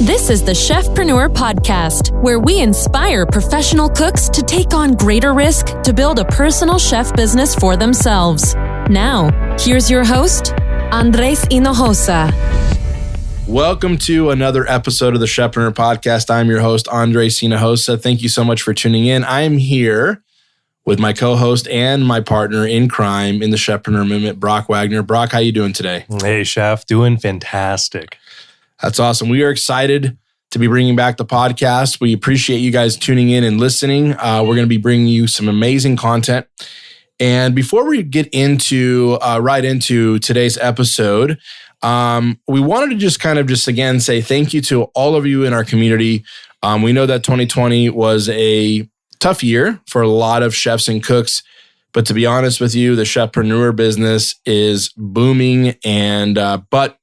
This is the Chefpreneur podcast, where we inspire professional cooks to take on greater risk to build a personal chef business for themselves. Now, here's your host, Andres Hinojosa. Welcome to another episode of the Chefpreneur podcast. I'm your host, Andres Hinojosa. Thank you so much for tuning in. I am here with my co-host and my partner in crime in the Chefpreneur movement, Brock Wagner. Brock, how you doing today? Hey, Chef. Doing fantastic. That's awesome. We are excited to be bringing back the podcast. We appreciate you guys tuning in and listening. We're going to be bringing you some amazing content. And before we get into right into today's episode, we wanted to just again say thank you to all of you in our community. We know that 2020 was a tough year for a lot of chefs and cooks, but to be honest with you, the Chefpreneur business is booming. But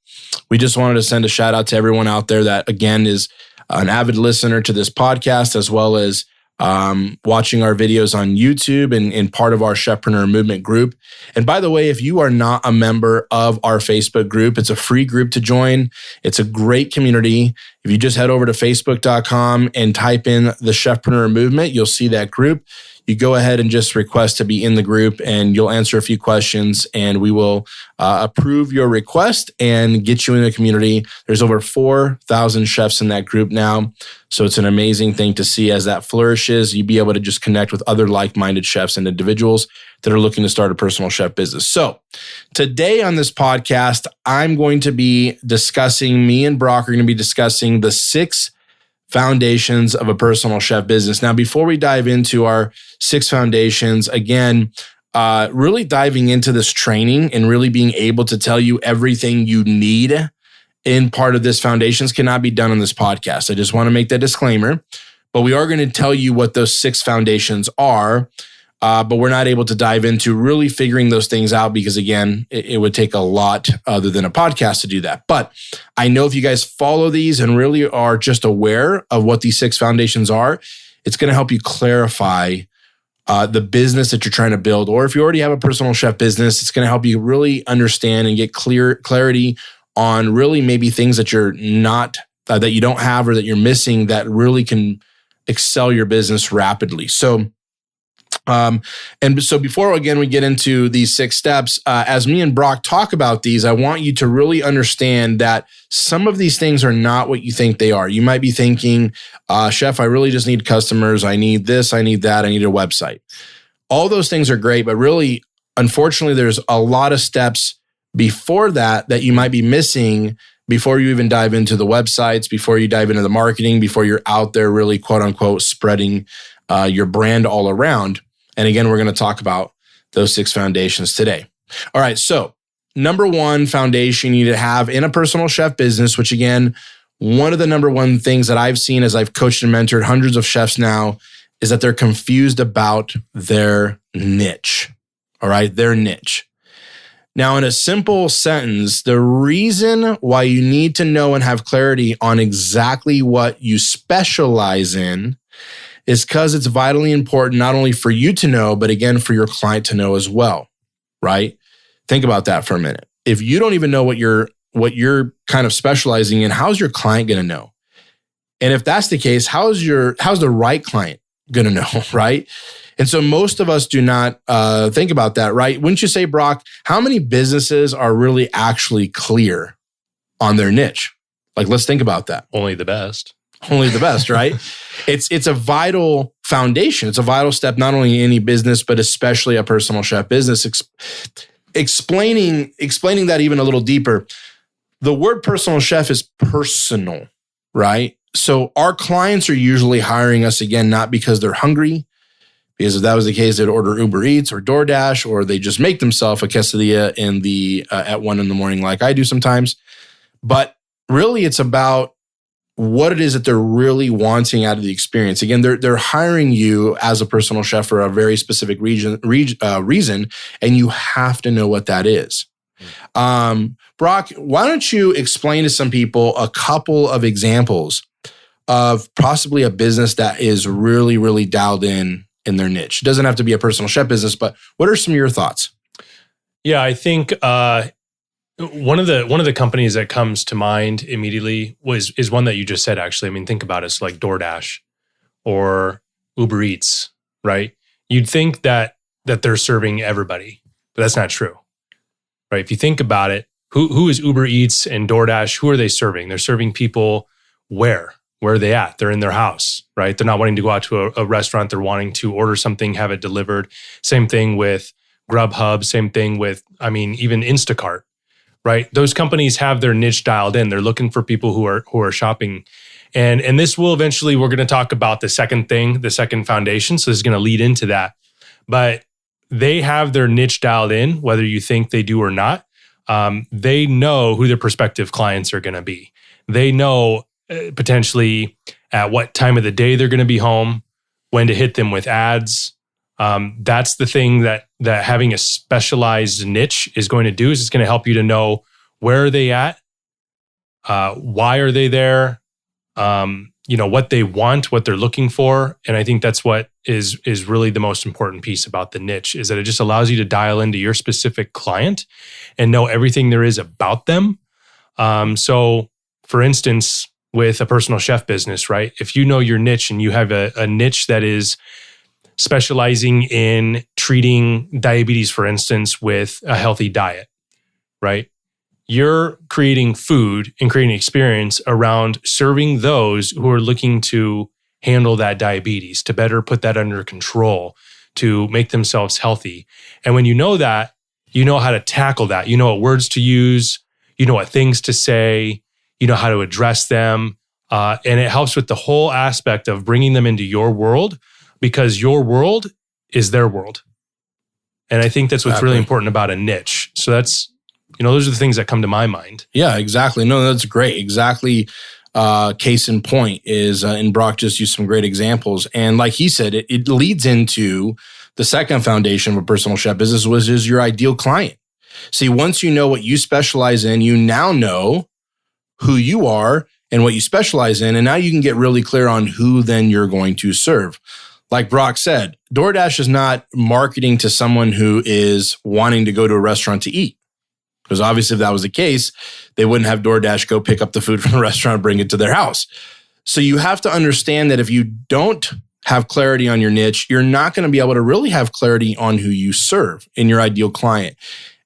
we just wanted to send a shout out to everyone out there that, again, is an avid listener to this podcast, as well as watching our videos on YouTube and part of our Chefpreneur movement group. And by the way, if you are not a member of our Facebook group, it's a free group to join. It's a great community. If you just head over to facebook.com and type in the Chefpreneur movement, you'll see that group. You go ahead and just request to be in the group, and you'll answer a few questions, and we will approve your request and get you in the community. There's over 4,000 chefs in that group now, so it's an amazing thing to see as that flourishes. You'll be able to just connect with other like-minded chefs and individuals that are looking to start a personal chef business. So today on this podcast, me and Brock are going to be discussing the 6 foundations of a personal chef business. Now, before we dive into our 6 foundations, again, really diving into this training and really being able to tell you everything you need in part of this foundations cannot be done on this podcast. I just want to make that disclaimer, but we are going to tell you what those 6 foundations are, but we're not able to dive into really figuring those things out because, again, it would take a lot other than a podcast to do that. But I know if you guys follow these and really are just aware of what these 6 foundations are, it's going to help you clarify the business that you're trying to build. Or if you already have a personal chef business, it's going to help you really understand and get clarity on really maybe things that you're not, that you don't have or that you're missing that really can excel your business rapidly. So before, again, we get into these 6 steps, as me and Brock talk about these, I want you to really understand that some of these things are not what you think they are. You might be thinking, Chef, I really just need customers. I need this, I need that, I need a website. All those things are great, but really, unfortunately, there's a lot of steps before that you might be missing before you even dive into the websites, before you dive into the marketing, before you're out there really, quote unquote, spreading your brand all around. And again, we're going to talk about those 6 foundations today. All right. So number 1 foundation you need to have in a personal chef business, which again, one of the number 1 things that I've seen as I've coached and mentored hundreds of chefs now is that they're confused about their niche. All right. Their niche. Now, in a simple sentence, the reason why you need to know and have clarity on exactly what you specialize in is because it's vitally important not only for you to know, but again, for your client to know as well, right? Think about that for a minute. If you don't even know what you're kind of specializing in, how's your client going to know? And if that's the case, how's the right client going to know, right? And so most of us do not think about that, right? Wouldn't you say, Brock, how many businesses are really actually clear on their niche? Like, let's think about that. Only the best. Only the best, right? It's a vital foundation. It's a vital step, not only in any business, but especially a personal chef business. Explaining that even a little deeper, the word personal chef is personal, right? So our clients are usually hiring us, again, not because they're hungry, because if that was the case, they'd order Uber Eats or DoorDash, or they just make themselves a quesadilla at 1 a.m. like I do sometimes. But really, it's about what it is that they're really wanting out of the experience. Again, they're hiring you as a personal chef for a very specific reason, and you have to know what that is. Brock, why don't you explain to some people a couple of examples of possibly a business that is really, really dialed in their niche? It doesn't have to be a personal chef business, but what are some of your thoughts? Yeah, I think One of the companies that comes to mind immediately is one that you just said, actually. I mean, think about it. It's like DoorDash or Uber Eats, right? You'd think that they're serving everybody, but that's not true, right? If you think about it, who is Uber Eats and DoorDash? Who are they serving? They're serving people where? Where are they at? They're in their house, right? They're not wanting to go out to a restaurant. They're wanting to order something, have it delivered. Same thing with Grubhub. Same thing with, even Instacart, right? Those companies have their niche dialed in. They're looking for people who are shopping. And this will eventually, we're going to talk about the second thing, the second foundation. So this is going to lead into that. But they have their niche dialed in, whether you think they do or not. They know who their prospective clients are going to be. They know potentially at what time of the day they're going to be home, when to hit them with ads. That's the thing that having a specialized niche is going to do, is it's going to help you to know where are they at, why are they there, what they want, what they're looking for. And I think that's what is really the most important piece about the niche, is that it just allows you to dial into your specific client and know everything there is about them. So for instance, with a personal chef business, right? If you know your niche and you have a niche that is specializing in treating diabetes, for instance, with a healthy diet, right? You're creating food and creating experience around serving those who are looking to handle that diabetes, to better put that under control, to make themselves healthy. And when you know that, you know how to tackle that. You know what words to use, you know what things to say, you know how to address them. And it helps with the whole aspect of bringing them into your world, because your world is their world. And I think that's what's really important about a niche. So that's, those are the things that come to my mind. Yeah, exactly. No, that's great. Exactly. Case in point is, and Brock just used some great examples. And like he said, it leads into the second foundation of a personal chef business, which is your ideal client. See, once you know what you specialize in, you now know who you are and what you specialize in. And now you can get really clear on who then you're going to serve. Like Brock said, DoorDash is not marketing to someone who is wanting to go to a restaurant to eat. Because obviously if that was the case, they wouldn't have DoorDash go pick up the food from the restaurant and bring it to their house. So you have to understand that if you don't have clarity on your niche, you're not going to be able to really have clarity on who you serve in your ideal client.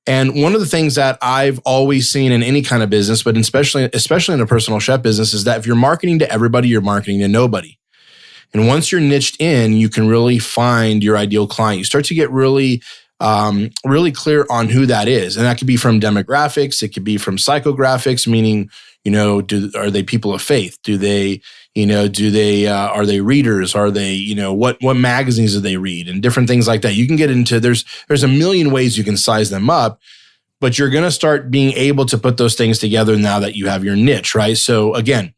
And one of the things that I've always seen in any kind of business, but especially in a personal chef business, is that if you're marketing to everybody, you're marketing to nobody. And once you're niched in, you can really find your ideal client. You start to get really clear on who that is. And that could be from demographics. It could be from psychographics, meaning, are they people of faith? Are they readers? Are they, what magazines do they read, and different things like that. You can get into, there's a million ways you can size them up, but you're going to start being able to put those things together now that you have your niche, right? So again,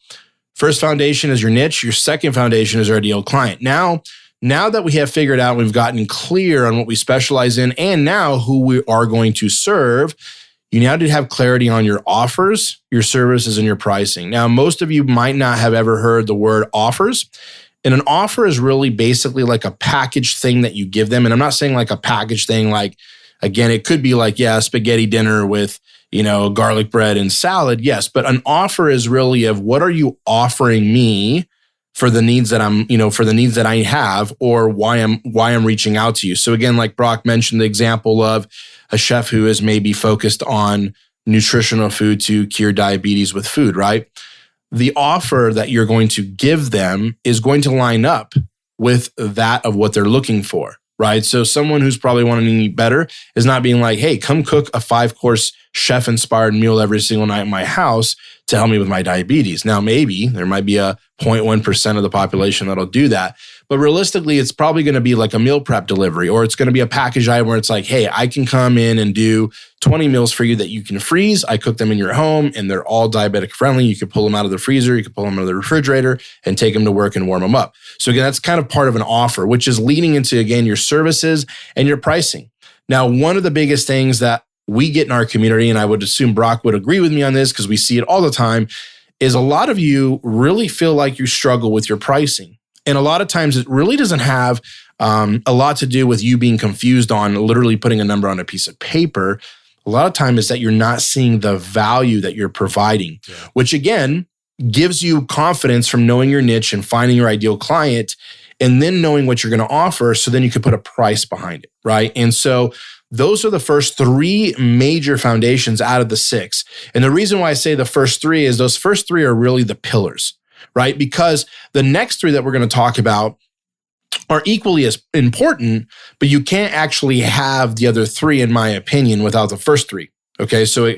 first foundation is your niche. Your second foundation is your ideal client. Now that we have figured out, we've gotten clear on what we specialize in, and now who we are going to serve, you now need to have clarity on your offers, your services, and your pricing. Now, most of you might not have ever heard the word offers. And an offer is really basically like a package thing that you give them. And I'm not saying like a package thing, like, again, it could be like, spaghetti dinner with, garlic bread and salad. Yes. But an offer is really of what are you offering me for the needs that for the needs that I have, or why I'm reaching out to you. So again, like Brock mentioned, the example of a chef who is maybe focused on nutritional food to cure diabetes with food, right? The offer that you're going to give them is going to line up with that of what they're looking for, right? So someone who's probably wanting to eat better is not being like, hey, come cook a 5-course chef-inspired meal every single night in my house to help me with my diabetes. Now, maybe there might be a 0.1% of the population that'll do that. But realistically, it's probably going to be like a meal prep delivery, or it's going to be a package item where it's like, hey, I can come in and do 20 meals for you that you can freeze. I cook them in your home and they're all diabetic friendly. You can pull them out of the freezer, you can pull them out of the refrigerator and take them to work and warm them up. So again, that's kind of part of an offer, which is leading into, again, your services and your pricing. Now, one of the biggest things that we get in our community, and I would assume Brock would agree with me on this because we see it all the time, is a lot of you really feel like you struggle with your pricing. And a lot of times it really doesn't have a lot to do with you being confused on literally putting a number on a piece of paper. a lot of time is that you're not seeing the value that you're providing, which again, gives you confidence from knowing your niche and finding your ideal client and then knowing what you're going to offer. So then you can put a price behind it, right? And so those are the first 3 major foundations out of the 6. And the reason why I say the first 3 is those first 3 are really the pillars, right? Because the next 3 that we're going to talk about are equally as important, but you can't actually have the other 3, in my opinion, without the first 3. Okay, so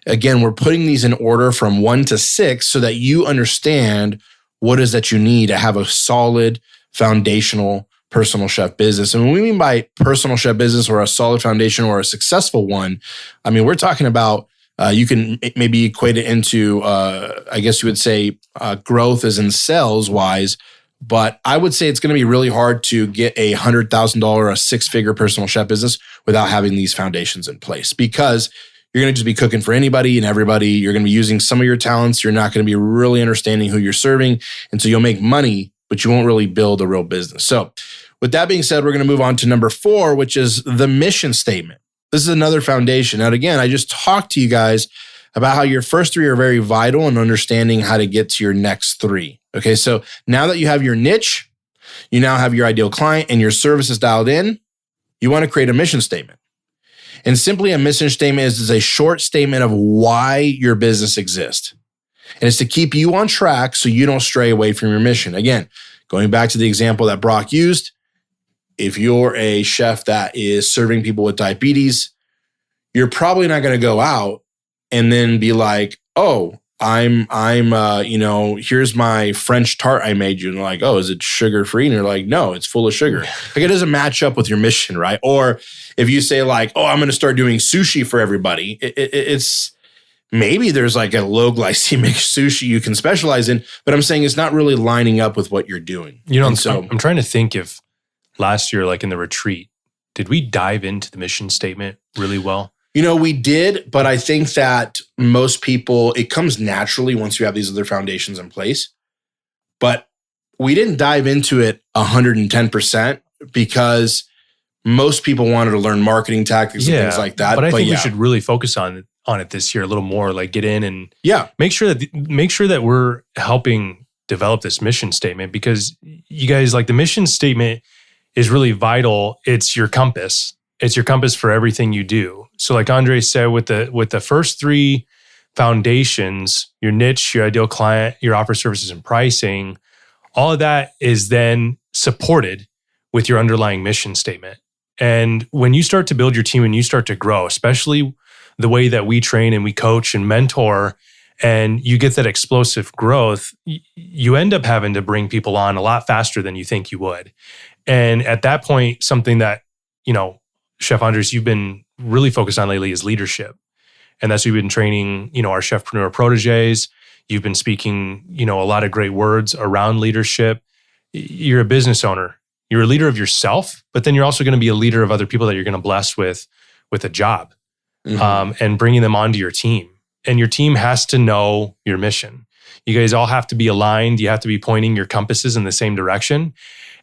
again, we're putting these in order from 1 to 6 so that you understand what it is that you need to have a solid foundational personal chef business. And when we mean by personal chef business or a solid foundation or a successful one, I mean, we're talking about, you can maybe equate it into, I guess you would say growth as in sales wise, but I would say it's going to be really hard to get a $100,000, a 6-figure personal chef business without having these foundations in place, because you're going to just be cooking for anybody and everybody. You're going to be using some of your talents. You're not going to be really understanding who you're serving. And so you'll make money, but you won't really build a real business. So with that being said, we're going to move on to number 4, which is the mission statement. This is another foundation. Now, again, I just talked to you guys about how your first 3 are very vital in understanding how to get to your next 3. Okay, so now that you have your niche, you now have your ideal client and your services dialed in, you want to create a mission statement. And simply a mission statement is a short statement of why your business exists. And it's to keep you on track so you don't stray away from your mission. Again, going back to the example that Brock used, if you're a chef that is serving people with diabetes, you're probably not going to go out and then be like, oh, here's my French tart I made you. And like, oh, is it sugar free? And you're like, no, it's full of sugar. Like, it doesn't match up with your mission, right? Or if you say like, oh, I'm going to start doing sushi for everybody, it's maybe there's like a low glycemic sushi you can specialize in, but I'm saying it's not really lining up with what you're doing. I'm trying to think if last year, like in the retreat, did we dive into the mission statement really well? We did, but I think that most people, it comes naturally once you have these other foundations in place. But we didn't dive into it 110% because most people wanted to learn marketing tactics and things like that. But I think we should really focus on it this year a little more, like get in and make sure that we're helping develop this mission statement, because you guys, like, the mission statement is really vital. It's your compass. It's your compass for everything you do. So like Andre said, with the first 3 foundations, your niche, your ideal client, your offer, services, and pricing, all of that is then supported with your underlying mission statement. And when you start to build your team and you start to grow, especially the way that we train and we coach and mentor, and you get that explosive growth, you end up having to bring people on a lot faster than you think you would. And at that point, something that, Chef Andres, you've been really focused on lately is leadership. And that's what you've been training, our Chefpreneur proteges. You've been speaking, a lot of great words around leadership. You're a business owner. You're a leader of yourself, but then you're also going to be a leader of other people that you're going to bless with a job, and bringing them onto your team. And your team has to know your mission. You guys all have to be aligned. You have to be pointing your compasses in the same direction.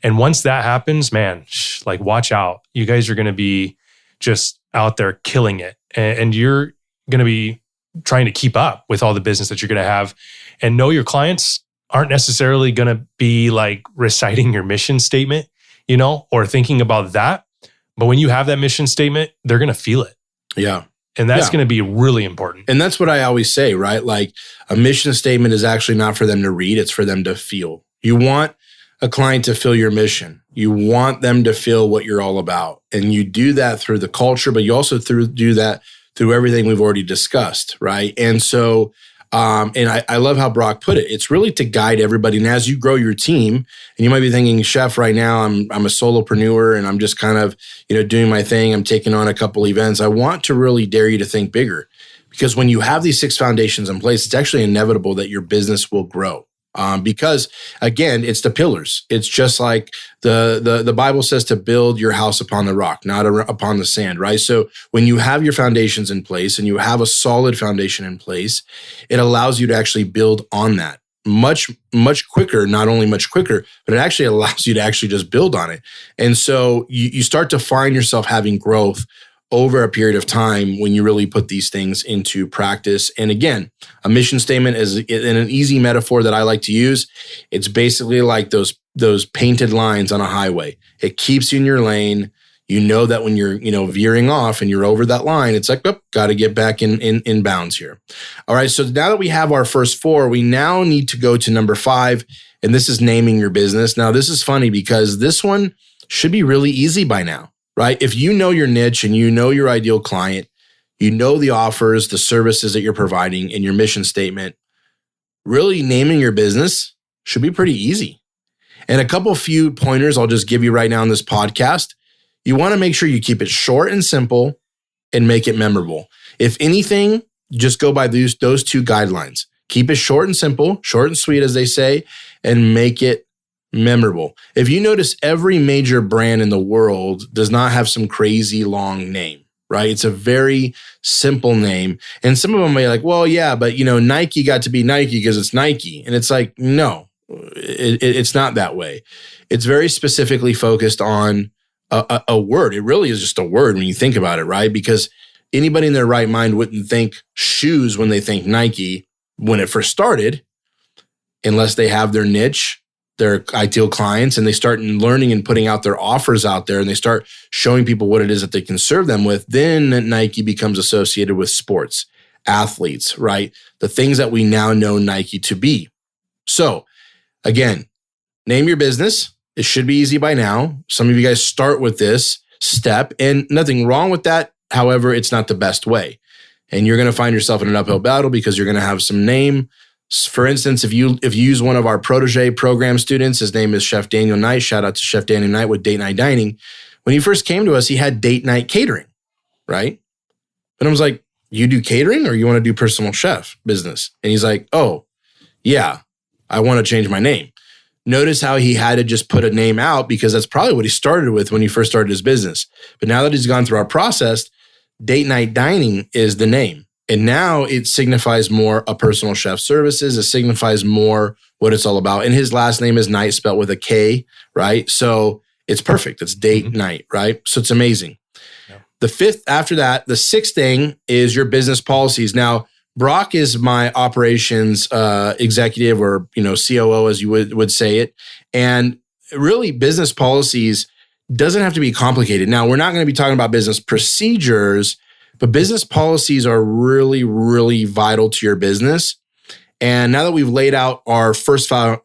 And once that happens, man, like, watch out. You guys are going to be just out there killing it. And you're going to be trying to keep up with all the business that you're going to have. And know your clients aren't necessarily going to be like reciting your mission statement, or thinking about that. But when you have that mission statement, they're going to feel it. Yeah. And that's going to be really important. And that's what I always say, right? Like, a mission statement is actually not for them to read. It's for them to feel. You want a client to feel your mission. You want them to feel what you're all about. And you do that through the culture, but you also do that through everything we've already discussed, right? And so, and I love how Brock put it. It's really to guide everybody. And as you grow your team, and you might be thinking, Chef, right now I'm a solopreneur and I'm just kind of, doing my thing. I'm taking on a couple events. I want to really dare you to think bigger, because when you have these 6 foundations in place, it's actually inevitable that your business will grow. Because again, it's the pillars. It's just like the Bible says to build your house upon the rock, not upon the sand, right? So when you have your foundations in place and you have a solid foundation in place, it allows you to actually build on that much, much quicker, not only much quicker, but it actually allows you to actually just build on it. And so you start to find yourself having growth over a period of time when you really put these things into practice. And again, a mission statement is in an easy metaphor that I like to use. It's basically like those painted lines on a highway. It keeps you in your lane. You know that when you're, veering off and you're over that line, it's like, oh, got to get back in bounds here. All right. So now that we have our first 4, we now need to go to number 5, and this is naming your business. Now, this is funny because this one should be really easy by now, right? If you know your niche and you know your ideal client, you know the offers, the services that you're providing in your mission statement, really naming your business should be pretty easy. And a few pointers I'll just give you right now in this podcast. You want to make sure you keep it short and simple and make it memorable. If anything, just go by those 2 guidelines. Keep it short and simple, short and sweet, as they say, and make it memorable. If you notice, every major brand in the world does not have some crazy long name, right? It's a very simple name. And some of them may be like, well, yeah, but Nike got to be Nike because it's Nike. And it's like, no, it's not that way. It's very specifically focused on a word. It really is just a word when you think about it, right? Because anybody in their right mind wouldn't think shoes when they think Nike when it first started, unless they have their niche, their ideal clients, and they start learning and putting out their offers out there, and they start showing people what it is that they can serve them with. Then Nike becomes associated with sports, athletes, right? The things that we now know Nike to be. So again, name your business. It should be easy by now. Some of you guys start with this step, and nothing wrong with that. However, it's not the best way. And you're going to find yourself in an uphill battle because you're going to have some name. For instance, if you use one of our protege program students, his name is Chef Daniel Knight. Shout out to Chef Daniel Knight with Date Night Dining. When he first came to us, he had Date Night Catering, right? And I was like, you do catering or you want to do personal chef business? And he's like, oh, yeah, I want to change my name. Notice how he had to just put a name out because that's probably what he started with when he first started his business. But now that he's gone through our process, Date Night Dining is the name. And now it signifies more a personal chef services. It signifies more what it's all about. And his last name is Knight, spelled with a K, right? So it's perfect. It's Date Night, right? So it's amazing. Yeah. The 6th thing is your business policies. Now, Brock is my operations executive, or COO, as you would say it. And really, business policies doesn't have to be complicated. Now, we're not going to be talking about business procedures, but business policies are really, really vital to your business. And now that we've laid out our first 5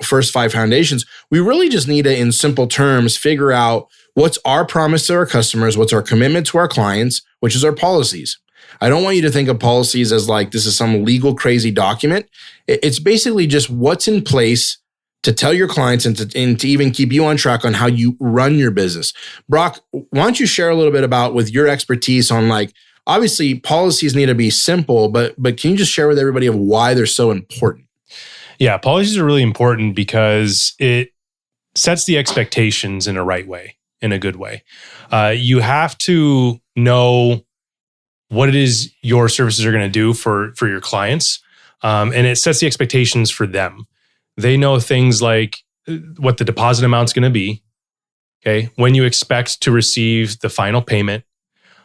foundations, we really just need to, in simple terms, figure out what's our promise to our customers, what's our commitment to our clients, which is our policies. I don't want you to think of policies as like this is some legal crazy document. It's basically just what's in place to tell your clients and to even keep you on track on how you run your business. Brock, why don't you share a little bit about, with your expertise on, like, obviously policies need to be simple, but can you just share with everybody of why they're so important? Yeah, policies are really important because it sets the expectations in a right way, in a good way. You have to know what it is your services are going to do for your clients. And it sets the expectations for them. They know things like what the deposit amount's going to be, okay? When you expect to receive the final payment,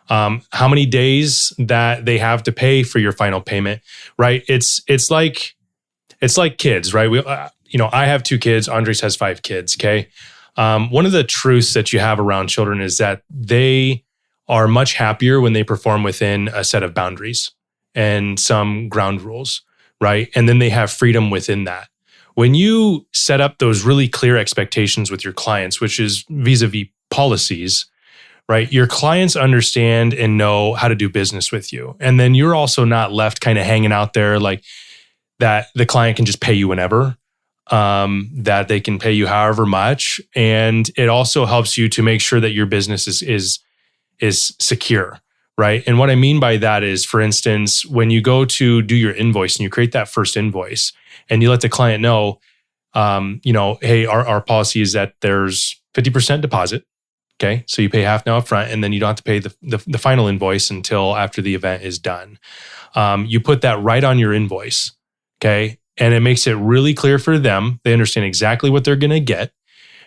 how many days that they have to pay for your final payment, right? It's like kids, right? I have 2 kids. Andres has 5 kids, okay? One of the truths that you have around children is that they are much happier when they perform within a set of boundaries and some ground rules, right? And then they have freedom within that. When you set up those really clear expectations with your clients, which is vis-a-vis policies, right? Your clients understand and know how to do business with you. And then you're also not left kind of hanging out there like that the client can just pay you whenever, that they can pay you however much. And it also helps you to make sure that your business is secure, right? And what I mean by that is, for instance, when you go to do your invoice and you create that first invoice and you let the client know, hey, our policy is that there's 50% deposit. Okay. So you pay half now up front, and then you don't have to pay the final invoice until after the event is done. You put that right on your invoice. Okay. And it makes it really clear for them. They understand exactly what they're going to get.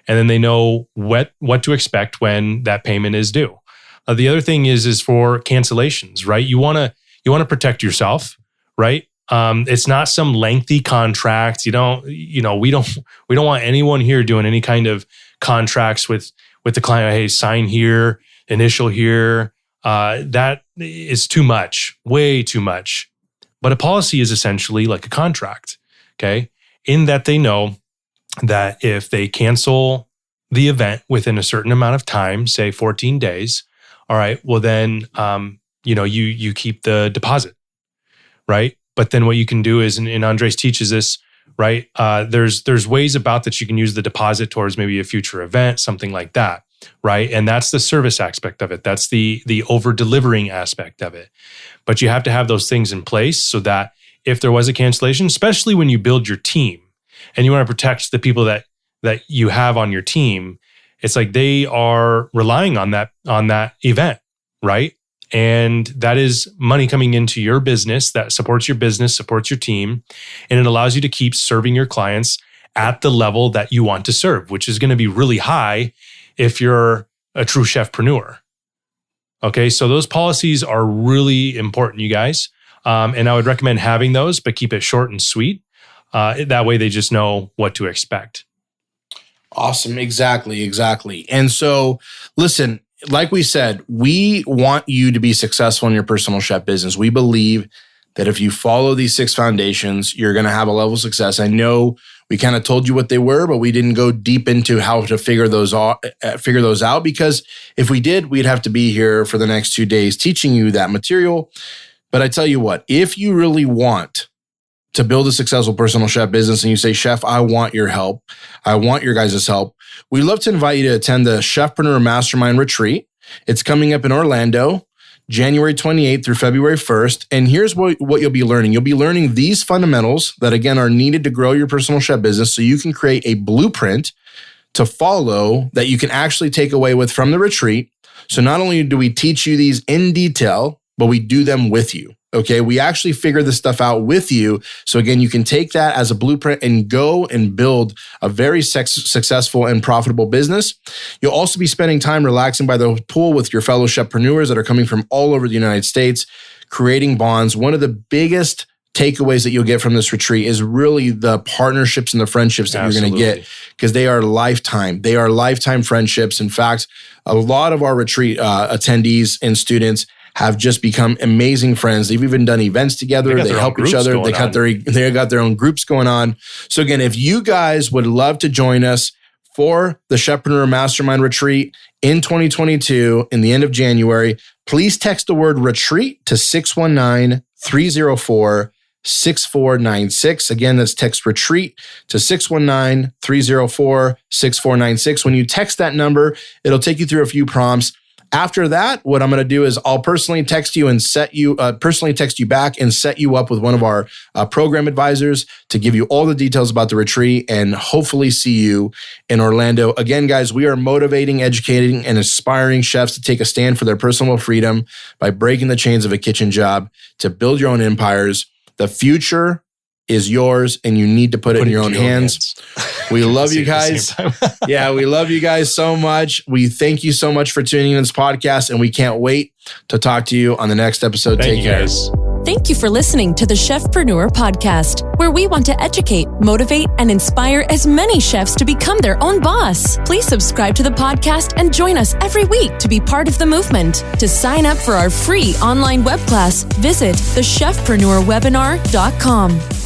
And then they know what to expect when that payment is due. The other thing is for cancellations, right? You want to protect yourself, right? It's not some lengthy contract. We don't want anyone here doing any kind of contracts with the client. Hey, sign here, initial here. That is too much, way too much. But a policy is essentially like a contract, okay? In that they know that if they cancel the event within a certain amount of time, say 14 days, all right, well then, you keep the deposit, right? But then what you can do is, and Andres teaches this, right? There's ways about that you can use the deposit towards maybe a future event, something like that, right? And that's the service aspect of it. That's the over-delivering aspect of it. But you have to have those things in place so that if there was a cancellation, especially when you build your team and you want to protect the people that you have on your team, it's like they are relying on that event, right? And that is money coming into your business that supports your business, supports your team, and it allows you to keep serving your clients at the level that you want to serve, which is going to be really high if you're a true chefpreneur. Okay, so those policies are really important, you guys. And I would recommend having those, but keep it short and sweet. That way they just know what to expect. Awesome. Exactly. And so, listen, like we said, we want you to be successful in your personal chef business. We believe that if you follow these 6 foundations, you're going to have a level of success. I know we kind of told you what they were, but we didn't go deep into how to figure those out, because if we did, we'd have to be here for the next 2 days teaching you that material. But I tell you what, if you really want to build a successful personal chef business and you say, Chef, I want your help, I want your guys' help, we'd love to invite you to attend the Chefpreneur Mastermind Retreat. It's coming up in Orlando, January 28th through February 1st. And here's what you'll be learning. You'll be learning these fundamentals that, again, are needed to grow your personal chef business so you can create a blueprint to follow that you can actually take away with from the retreat. So not only do we teach you these in detail, but we do them with you. Okay, we actually figure this stuff out with you. So again, you can take that as a blueprint and go and build a very successful and profitable business. You'll also be spending time relaxing by the pool with your fellow chefpreneurs that are coming from all over the United States, creating bonds. One of the biggest takeaways that you'll get from this retreat is really the partnerships and the friendships that you're going to get, because they are lifetime. They are lifetime friendships. In fact, a lot of our retreat attendees and students have just become amazing friends. They've even done events together. They help each other. They got their own groups going on. So again, if you guys would love to join us for the Chefpreneur Mastermind Retreat in 2022, in the end of January, please text the word retreat to 619-304-6496. Again, that's text retreat to 619-304-6496. When you text that number, it'll take you through a few prompts. After that, what I'm going to do is I'll personally text you and text you back and set you up with one of our program advisors to give you all the details about the retreat and hopefully see you in Orlando. Again, guys, we are motivating, educating, and inspiring chefs to take a stand for their personal freedom by breaking the chains of a kitchen job to build your own empires. The future is yours and you need to put it in your own hands. We love you guys. Yeah, we love you guys so much. We thank you so much for tuning in this podcast and we can't wait to talk to you on the next episode. Take care. Guys. Thank you for listening to the Chefpreneur podcast, where we want to educate, motivate, and inspire as many chefs to become their own boss. Please subscribe to the podcast and join us every week to be part of the movement. To sign up for our free online web class, visit thechefpreneurwebinar.com.